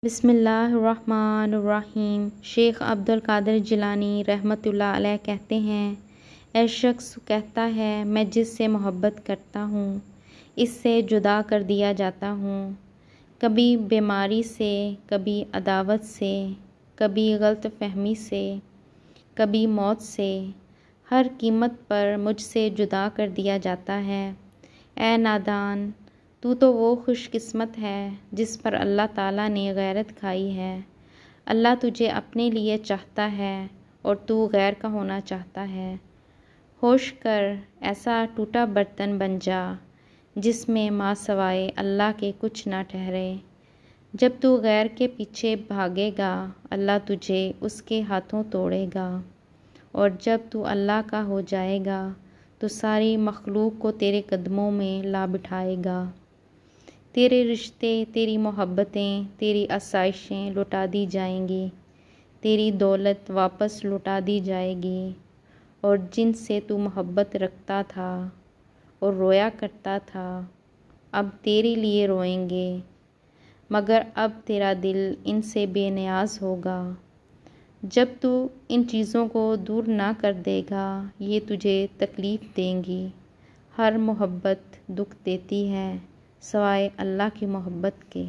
बिस्मिल्लाहिर्रहमानिर्रहीम। शेख अब्दुल कादिर जिलानी रहमतुल्लाह अलैह कहते हैं, ऐ शख्स कहता है मैं जिससे मोहब्बत करता हूँ इससे जुदा कर दिया जाता हूँ। कभी बीमारी से, कभी अदावत से, कभी गलत फहमी से, कभी मौत से, हर कीमत पर मुझसे जुदा कर दिया जाता है। ऐ नादान, तू तो वो खुशकिस्मत है जिस पर अल्लाह ताला ने गैरत खाई है। अल्लाह तुझे अपने लिए चाहता है और तू गैर का होना चाहता है। होश कर, ऐसा टूटा बर्तन बन जा जिसमें माँ सवाए अल्लाह के कुछ ना ठहरे। जब तू गैर के पीछे भागेगा अल्लाह तुझे उसके हाथों तोड़ेगा, और जब तू अल्लाह का हो जाएगा तो सारी मखलूक को तेरे कदमों में ला बिठाएगा। तेरे रिश्ते, तेरी मोहब्बतें, तेरी आसाइशें लुटा दी जाएंगी, तेरी दौलत वापस लुटा दी जाएगी, और जिनसे तू मोहब्बत रखता था और रोया करता था अब तेरे लिए रोएंगे, मगर अब तेरा दिल इनसे बेनियाज होगा। जब तू इन चीज़ों को दूर ना कर देगा ये तुझे तकलीफ़ देंगी। हर मोहब्बत दुख देती है सवाए अल्लाह की मोहब्बत के।